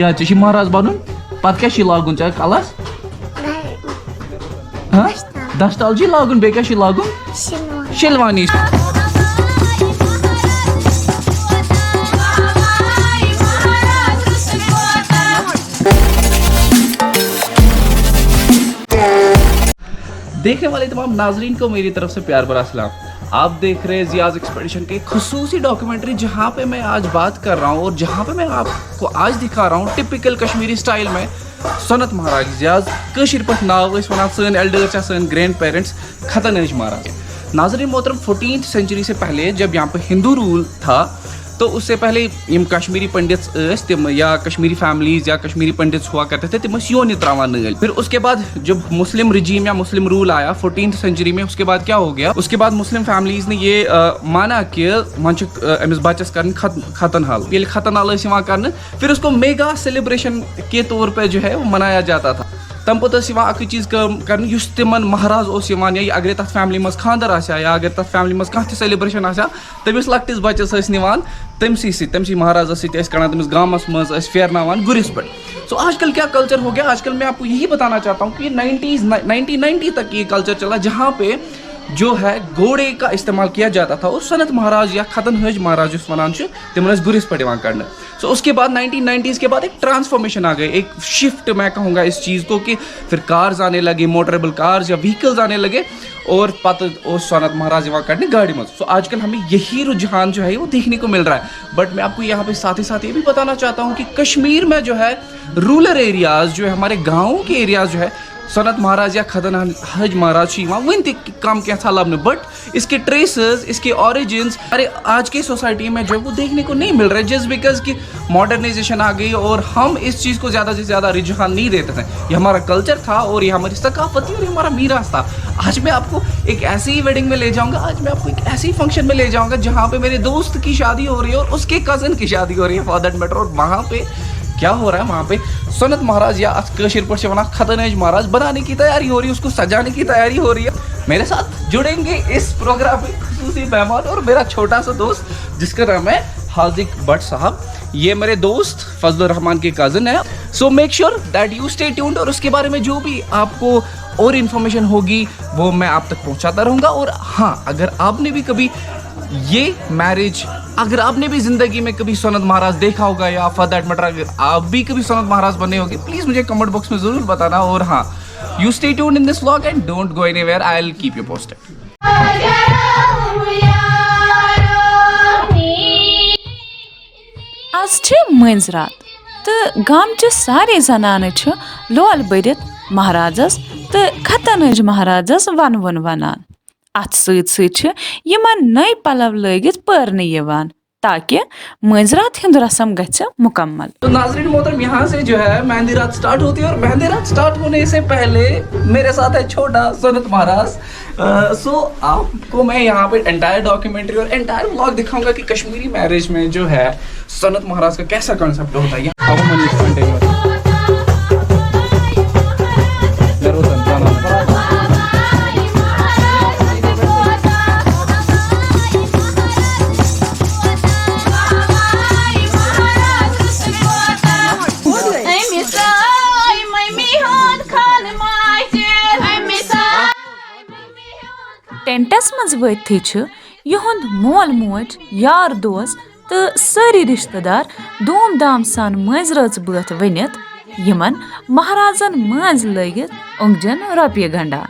या चे महाराज बनून पत क्या लागून चे कलस दस्ताल जी लागून बे क्या लागून शेलवानी देखने वाले तमाम नाजरीन को मेरी तरफ से प्यार भरा सलाम। आप देख रहे हैं ज़ियाज़ एक्सपेडिशन के खसूसी डॉक्यूमेंट्री जहाँ पे मैं आज बात कर रहा हूँ और जहाँ पे मैं आपको आज दिखा रहा हूँ टिपिकल कश्मीरी स्टाइल में सनत महाराज ज़ियाज़ कशीर पर नाव वन सन एल्डर्स या सन ग्रैंड पेरेंट्स खतनज महाराज। नाजरीन मोहतरम 14th सेंचुरी से पहले जब यहाँ पे हिंदू रूल था तो उससे पहले यम कश्मीरी पंडित तिम या कश्मीरी फैमिलीज या कश्मीरी पंडित हुआ करते थे तिम योनि त्रावान नल। फिर उसके बाद जब मुस्लिम रिजीम या मुस्लिम रूल आया 14th सेंचुरी में, उसके बाद क्या हो गया, उसके बाद मुस्लिम फैमिलीज ने ये माना कि मन अमिस बच्चस कर खतन हाल, ये खतन हाल कर, फिर उसको मेगा सेलिब्रेशन के तौर पर जो है वो मनाया जाता था। तम पे अक चीज़ कर तिमन महाराज या अगर तथ फैमिली मज खानदर या अगर तथ फैमिली मज कह सेलिब्रेशन तमिस लकटिस बच्चस निवान तमसी महाराज कड़ान तमिस गामस मज फेरनावान गुरिस पे। सो आजकल क्या कल्चर हो गया, आजकल मैं आपको यही बताना चाहता हूँ कि 1990 तक ये कल्चर चला जहाँ पे जो है घोड़े का इस्तेमाल किया जाता था और सनत महाराज या खतन हज महाराज वन तिमन गुरिस पे कर। सो उसके बाद 1990s के बाद एक ट्रांसफॉर्मेशन आ गई, एक शिफ्ट मैं कहूँगा इस चीज़ को कि फिर कार्स आने लगे, मोटरेबल कार्स या व्हीकल्स आने लगे और पत सनत महाराज वहाँ करने गाड़ी में। सो आजकल हमें यही रुझान जो है वो देखने को मिल रहा है। बट मैं आपको यहाँ पे साथ ही साथ ये भी बताना चाहता हूँ कि कश्मीर में जो है रूरल एरियाज़ जो है हमारे गाँव के एरियाज़ जो है सनत महाराज या खतन हज महाराज वन कम क्या लबन, बट इसके ट्रेसेस, इसके ऑरिजिन्स अरे आज की सोसाइटी में जो है वो देखने को नहीं मिल रहे, जस्ट बिकॉज कि मॉडर्नाइजेशन आ गई और हम इस चीज़ को ज़्यादा से ज़्यादा रुझान नहीं देते थे। ये हमारा कल्चर था और ये हमारी सकाफती और हमारा मीरास था। आज मैं आपको एक ऐसी वेडिंग में ले जाऊँगा, आज मैं आपको एक ऐसी फंक्शन में ले जाऊँगा जहाँ पर मेरे दोस्त की शादी हो रही है और उसके कज़न की शादी हो रही है फॉर दैट मैटर, और वहाँ पर क्या हो रहा है, वहाँ पे सनत महाराज या कशीर पर वना खतनज महाराज बनाने की तैयारी हो रही है, उसको सजाने की तैयारी हो रही है। मेरे साथ जुड़ेंगे इस प्रोग्राम में खसूसी मेहमान और मेरा छोटा सा दोस्त जिसका नाम है हाजिक भट्ट साहब। ये मेरे दोस्त फजलुर रहमान के कज़न है। So make sure that you stay tuned और उसके बारे में जो भी आपको और इन्फॉर्मेशन होगी वो मैं आप तक पहुँचाता रहूँगा। और हाँ, अगर आपने भी कभी ये मैरिज, अगर आपने भी जिंदगी में कभी सनत महाराज देखा होगा या फॉर दैट मैटर अगर आप भी कभी सनत महाराज बने होंगे, प्लीज मुझे कमेंट बॉक्स में जरूर बताना। और हाँ, you stay tuned in this vlog and don't go anywhere, I will keep you posted. आज मंज रात तो गामचे सारे जनान लोल बरित महाराजस तो खतनज महाराजस वन वन वनान। अत समन नई पलव लगित पर्न यवान ताकि मंजरात हिंद रस्म गच्छे मुकम्मल। तो नाज़रीन मोहतरम, यहाँ से जो है मेहंदी रात स्टार्ट होती है और मेहंदी रात स्टार्ट होने से पहले मेरे साथ है छोटा सनत महाराज। सो आपको मैं यहाँ पे एंटायर डॉक्यूमेंट्री और एंटायर व्लॉग दिखाऊंगा कि कश्मीरी मैरिज में जो है सनत महाराज का कैसा कॉन्सेप्ट होता है। टेंटस मज वथि युंद मोल मोज यार दोस्त तो सारी रिश्तेदार धूम धाम सान मज रच बत वनित यमन महाराजन मज लगित ओंगजन रोपये गंडान।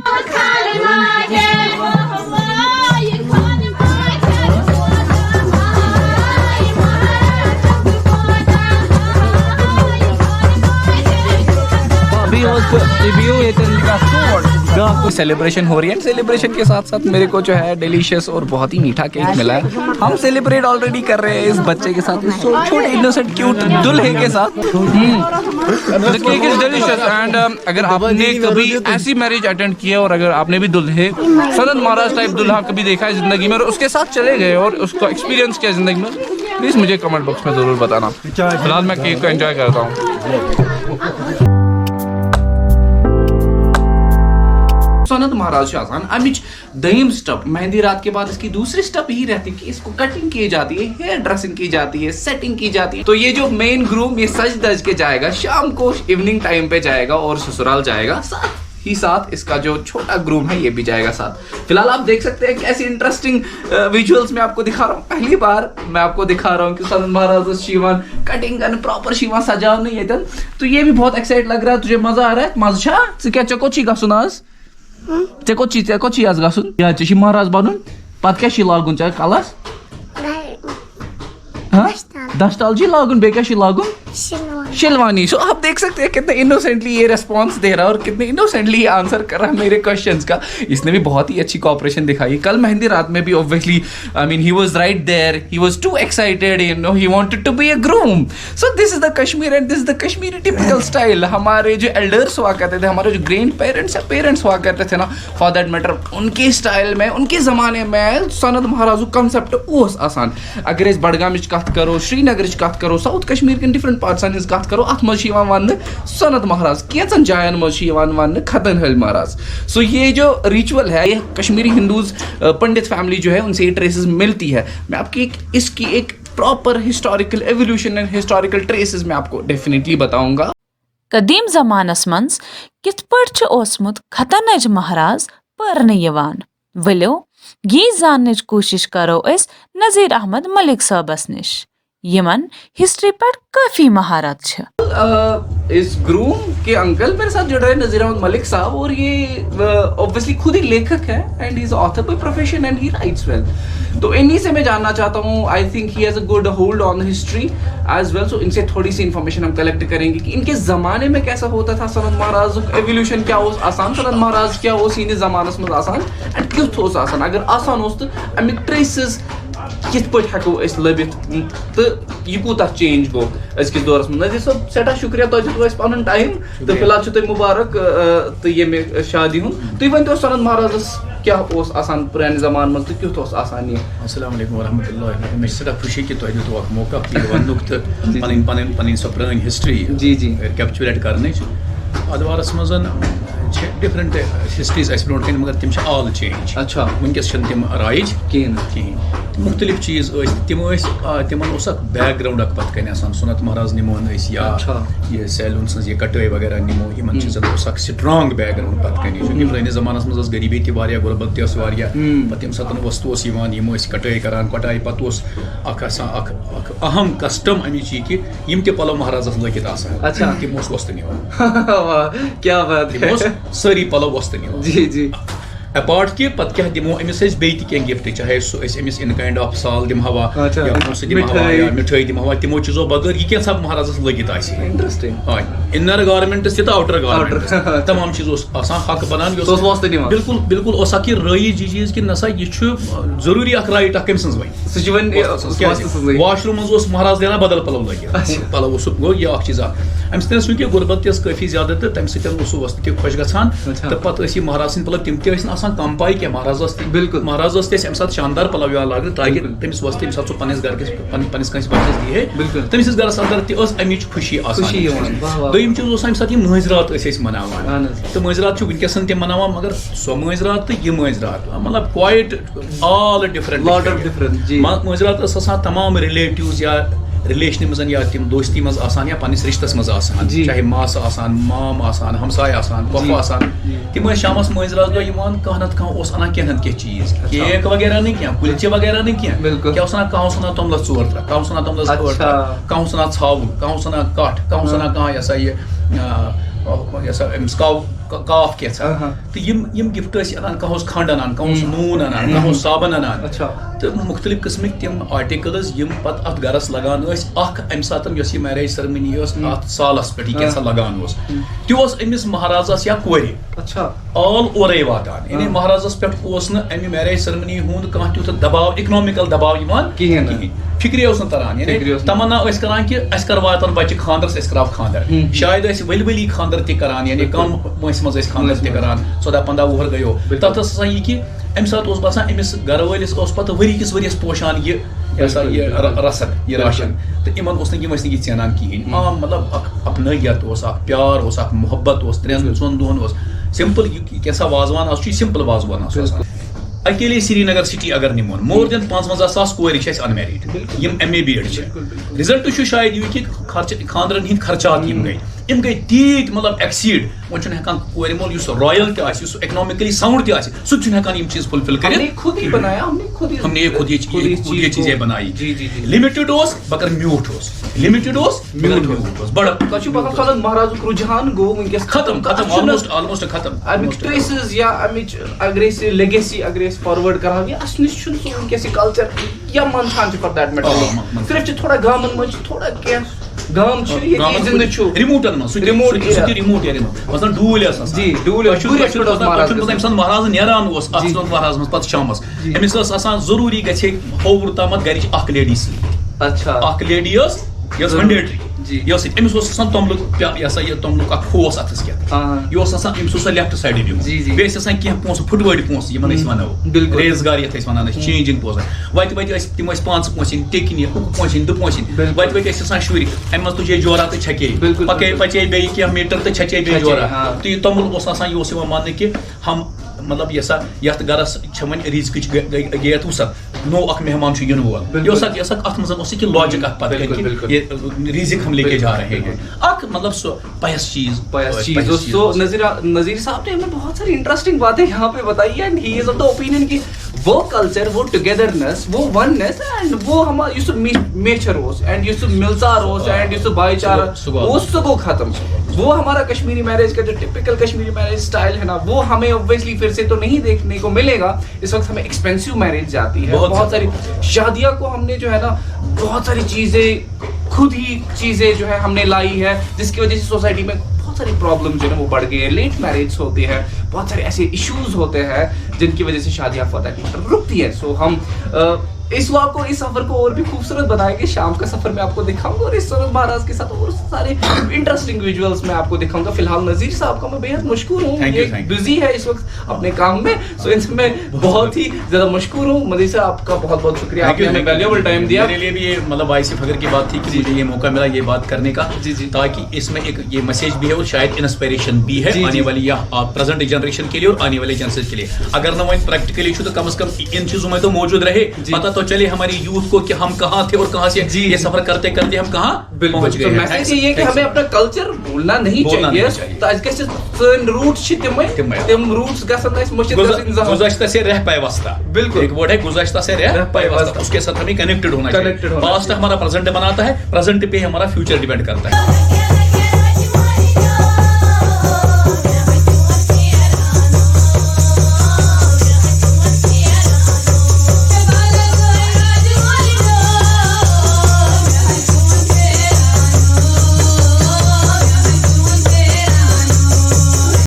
सेलिब्रेशन हो रही है, सेलिब्रेशन के साथ साथ मेरे को जो है डिलीशियस और बहुत ही मीठा केक मिला है। हम सेलिब्रेट ऑलरेडी कर रहे हैं इस बच्चे के साथ, इस छोटे इनोसेंट क्यूट दुल्हे के साथ। The cake is delicious and अगर आपने कभी ऐसी मैरिज अटेंड की है और अगर आपने भी दुल्हे सनत महाराज टाइप दुल्हा कभी देखा है जिंदगी में और उसके साथ चले गए और उसको एक्सपीरियंस किया जिंदगी में, प्लीज मुझे कमेंट बॉक्स में जरूर बताना। फिलहाल मैं केक को एंजॉय करता हूँ। सनत महाराज आसान अमिच दयम स्टेप मेहंदी रात के बाद इसकी दूसरी स्टेप यही रहती है कि इसको कटिंग की जाती है, हेयर ड्रेसिंग की जाती है, सेटिंग की जाती है. तो ये जो मेन ग्रूम ये सज धज के जाएगा, शाम को इवनिंग टाइम पे जाएगा और ससुराल जाएगा, साथ इसका जो छोटा ग्रूम है ये भी जाएगा साथ. फिलहाल आप देख सकते हैं कैसी इंटरेस्टिंग विजुअल्स मैं आपको दिखा रहा हूँ. पहली बार मैं आपको दिखा रहा हूँ कि सनत महाराज शिवान कटिंग कर प्रॉपर शिवान सजा नहीं है. तो ये भी बहुत एक्साइट लग रहा है. तुझे मजा आ रहा है? मजा क्या चकोची गसुन आज चकोची आज गसुन या चे महाराज बनून पत क्या लागुन चे कलस दस्तालजी लागुन बे क्या लागुन शिलवानी. सो आप देख सकते हैं कितने इनोसेंटली ये रेस्पॉन्स दे रहा है और कितने इनोसेंटली ये आंसर कर रहा है मेरे क्वेश्चंस का. इसने भी बहुत ही अच्छी कोऑपरेशन दिखाई. कल मेहंदी रात में भी obviously I mean he was right there, he was too excited, you know, he wanted to be a groom. So this is the Kashmir and this is the Kashmiri typical style. हमारे जो एल्डर्स हुआ करते थे, हमारे जो ग्रैंड पेरेंट्स या parents हुआ करते थे ना, फॉर दैट मैटर, उनके स्टाइल में, उनके ज़माने में सनत महाराजू कंसेप्ट ओस आसान. अगर इस बडगामिच कथ करो, श्रीनगरच कथ करो, साउथ कश्मीर के डिफरेंट पार्ट्स कथ करो, अत मज वन सनत महाराज कैचन जायन मज वन खतन हल महाराज. सो ये जो रिचुअल है ये कश्मीरी हिंदूज पंडित फैमिली जो है उनसे ये ट्रेसेस मिलती है. मैं आपकी इसकी एक proper historical evolution and historical traces मैं आपको डेफिनेटली बताऊंगा. कदीम जमानस मंज कित पट ओसमुत खतनज महाराज परने यवान. वलो ये जानने कोशिश करो इस नज़ीर अहमद मलिक साहबस निश यमन हिस्ट्री पर काफी महारत छ. इस ग्रूम के अंकल मेरे साथ जुड़ रहे हैं नज़ीर अहमद मलिक साहब, और ये ऑब्वियसली खुद ही लेखक है and he is author by profession and he writes well. तो इन्हीं से मैं जानना चाहता हूँ. I think he has a good hold on history as well. So इनसे थोड़ी सी इन्फॉर्मेशन हम कलेक्ट करेंगे कि इनके ज़माने में कैसा होता था सनत महाराज एवोल्यूशन क्या हो आसान, सनत महाराज क्या हो सीने ज़मानस में आसान एंड क्युथ हो आसान. अगर आसान हो तो अमिक ट्रेसेस कित पे हेको लबित तो यह कूत चेंज गो अजकिस दौरस में. नज़ीर साहब सठा शुक्रिया तुम दितु पन टाइम. तो फिलहाल तुम मुबारक तो ये शादी हूँ. तुम वन सनत महाराजस क्या आसान पुराने जमान मज तो क्युथ आसान ये. अस्सलाम वालेकुम वरहमतुल्लाहि. मे सदा खुशी कि तुम दितु मौका वनुक तो पन सो पुरानी हिस्ट्री जी जी कैप्चुलेट करने अद वारस मज डिफरेंट हिस्ट्रीज अस ब्रोट कन मगर तम आल चेंज. अच्छा वनकस तम राइज कहें मुख्तलिफ चीज़ तिमन बैकग्राउंड पत कन सनत महाराज निमोन या ये सैलून सज ये कटई वगैरह निमो इन स्ट्रांग बैकग्राउंड पत कन. पुरानिस जमानस मज गरीबी तह गुरबत तह पे तम सात वस्तु यम कटई करान कटाई पे अहम कस्टम अमिच यह कि यम त पलो महाराजस लगित तम वस्त निवान. क्या बात है. सारी पलो वस्त निवान. जी जी अपार्ट कि पत क्या दिमो अमिस बे गिफ्ट चाहे अमिस इन काइंड ऑफ साल दिमहवा या पोस दिमहवा या मिठाई दिमहवा तिमो चीजों बगैर यह क्या महाराजस लगित इंटरेस्टिंग इनर गारमेंट्स तो आउटर गारमेंट्स तमाम चीज हक बनान बिल्कुल बिल्कुल रई चीज कि नसा यह जरूरी राइट कम सज वन वाशरूम मज महाराज देना बदल पलो लगे पलो गो यह चीज अम चूंकि गुरबत काफी ज्यादा तो तम वस्त तह खुश गसान तो पे महाराज सद पलो तम कम पाई क्या महाराजस बिल्कुल महाराजस तम सात शानदार पलो यह लाग ताकि तमिस वस्त तम सात पनिस घर पनिस कंस बच्चस दी है तमिस घरस अंदर तमिच खुशी दोम चीज अम सात मजरात मनावान तो मजरात वनकस तम मनावान मगर सो मजरात तो यह मजरात मतलब क्वाइट ऑल डिफरेंट मजरात तमाम रिलेटिव्स या रिलेशन मज या तम दोस्ती मज या पनिस रिश्तस मज चाहे मास माम हमसाय पफ तम शामस मजरात दह कह नत कह अना कह नत कह चीज केक वगैरह नहीं क्या कुल्चे वगैरह नहीं क्या क्या कह सना तमल 4 त्रा कह सना तमल 8 त्रा कह सना छाव कह सना कठ कह सना कह यह काफ क्या तो यम गिफ्ट अनान कह खंड अनान कह नून अनान कह साबन अनान तो मुख्तलिफ किस्मिक तम आर्टिकल्स यम पत अत गरस लगान अम सात मैरेज सेरेमनी अत सालस पे क्या लगान तह अमिस महाराजस या कोरे ऑल ओरे वातान यानी महाराजस पे अमि मैरेज सेरेमनी हूं कह त्यूथ दबाव इकनॉमिकल दबाव कहें फिक्रे तरह यानी तमन्ना करान कि अस कर वातन बच्चे खानदरस कराव खानदर शायद वली वली खानदर तरान यानी कम मस मज खानदर तरान 14-15 वुहर गयो तथ यह कि अम सात बसान अमिस घर वलिस पे वरी किस वरियस पोशान यह रसद यह राशन तो इन यह ेनान कहें मतलब अपनयत प्यार मोहब्बत 3-4 दोहन سمپل کیسا وازوان آسو سمپل وازوان آسو اکیلے سری نگر سٹی اگر نمون مور دین 55,000 کورِ چھِ ان میریڈ یم ایم اے بی ایڈ چھِ رِزلٹ چھُ شاید یہ کہ خاندرن ہند خرچات یم گئی تیت مطلب ایکسیڈ ون چھُنہٕ ہیٚکان کورِ مول یُس رایل تہِ آسہِ یُس اکنامکلی ساؤنڈ تہِ آسہِ سُہ تہِ چھُنہٕ ہیٚکان یم چیز فلفل کٔرِتھ. ہم نے خود یہ چیزیں بنائی. لمیٹڈ اوس بگر میوٹ اوس لمیٹڈ اوس میوٹ اوس بڑا مہاراجُک رجحان گوٚو وٕنکیٚس ختم آلموسٹ ختم. امیک ٹریسز یا امچ اگر أسۍ لیگیسی اگر أسۍ فاروٲرڈ کرہاو یہ اس نش چھُنہٕ سُہ وٕنکیٚس یہِ کلچر یا منتھان چھُ فار دیٹ میٹر صرف چھِ تھوڑا گامن منٛز چھِ تھوڑا کینٛہہ گام چھِ ییٚتہِ زندٕ چھُ رِموٹن منٛز سُہ رِموٹ ایریا مثلاً ڈوٗلۍ ٲس آسان جی ڈوٗلۍ أمۍ سُنٛد مہراز نیران اوس اکھ سُنٛد مہراز منٛز پتہٕ شامس أمِس ٲس آسان ضروٗری گژھِ ہے ہووُر تامتھ گرِچ اکھ لیڈی سۭتۍ اچھا اکھ لیڈی ٲس یہِ ٲس مینڈیٹری یہ أمِس اوس آسان توٚملُک یہ سا یہِ توٚملُک اکھ کھوس اتھس کٮ۪تھ یہِ اوس آسان أمِس اوس لیفٹ سایڈٕ دِیُن بیٚیہِ ٲسۍ آسان کینٛہہ پونٛسہٕ پھٕٹوٲرۍ پونٛسہٕ یِمن أسۍ ونو ریزگار یتھ أسۍ ونان ٲسۍ چینجِنگ پونٛسہٕ وتہِ ٲسۍ تِم ٲسۍ 5 پونٛسِنۍ ٹیٚکِنہِ ہُہ پونٛسِنۍ 2 پونٛسِنۍ وتہِ ٲسۍ آسان شُرۍ امہِ منٛز تُجے جورا تہٕ چھکے پچے بیٚیہِ کینٛہہ میٖٹر تہٕ چھچے بیٚیہِ جورا تہٕ یہِ توٚمُل اوس آسان یہِ اوس یِوان ماننہٕ کہِ ہم مطلب یہ سا یتھ گرس چھِ وۄنۍ رِزقٕچ گیت وُسعت نوٚو اکھ مہمان چھُ یِنہٕ وول یہ اوس اتھ منٛز اوس کہِ لاجِک اکھ پتہٕ کہِ رِزق ہم لے کے جا رہے ہیں اکھ مطلب سُہ پایس چیز تو نذیر صاحب نے ہمیں بہت ساری انٹرسٹنگ باتیں یہاں پہ بتائی and he is of the opinion کہ وہ کلچر وہ ٹوگیدرنس وہ وننس اینڈ وہ ہمارا یُس میچر اوس اینڈ یُس ملژار اوس اینڈ یُس بھائی چارہ وہ سُہ گوٚو ختم وہ ہمارا کشمیری میرج کا جو ٹپکل کشمیری میرج اسٹائل ہے نا وہ ہمیں اوبویسلی پھر سے تو نہیں دیکھنے کو ملے گا. اس وقت ہمیں ایکسپینسو میرج جاتی ہے بہت ساری شادیاں کو ہم نے جو ہے نا بہت ساری چیزیں خود ہی چیزیں جو ہے ہم نے لائی ہے جس کی وجہ سے سوسائٹی میں بہت ساری پرابلم جو ہے وہ بڑھ گئی ہیں. لیٹ میرج ہوتے ہیں بہت سارے ایسے ایشوز ہوتے ہیں جن کی وجہ سے شادیاں رکتی ہیں. سو ہم اس واقع کو اس سفر کو اور بھی خوبصورت بنائیں گے. شام کا سفر میں آپ کو دکھاؤں گا اور اس سورت مہاراج کے ساتھ اور سارے انٹرسٹنگ ویژولز میں آپ کو دکھاؤں گا. فی الحال نذیر صاحب کا میں بے حد مشکور ہوں, یہ بزی ہے اس وقت اپنے کام میں, سو ان سے میں بہت ہی زیادہ مشکور ہوں. نذیر صاحب آپ کا بہت بہت شکریہ, آپ نے ہمیں ویلیوبل ٹائم دیا. میرے لیے بھی یہ مطلب باعث فخر کی بات تھی کہ مجھے یہ موقع ملا یہ بات کرنے کا, تاکہ اس میں ایک یہ میسج بھی ہے اور شاید انسپائریشن بھی ہے آنے والی یا پریزنٹ جنریشن کے لیے اور آنے والے جنریشن کے لیے. اگر نہ وہ پریکٹیکلی تو کم از کم ان چیزوں میں تو موجود رہے, پتہ تو چلے ہماری یوتھ کو کہ ہم کہاں تھے اور کہاں سے یہ سفر کرتے کرتے ہم کہاں پہنچ گئے. میسج یہ کہ ہمیں اپنا کلچر بھولنا نہیں چاہیے. سن روٹس چھ تم روٹس گژھن اس مشکل گزشتہ سے رہ پیوستہ, بالکل ایک ورڈ ہے گزشتہ سے رہ پیوستہ, اس کے ساتھ ہمیں کنیکٹڈ ہونا چاہیے. پاسٹ ہمارا پریزنٹ بناتا ہے, پریزنٹ پہ ہمارا فیوچر ڈیپینڈ کرتا ہے.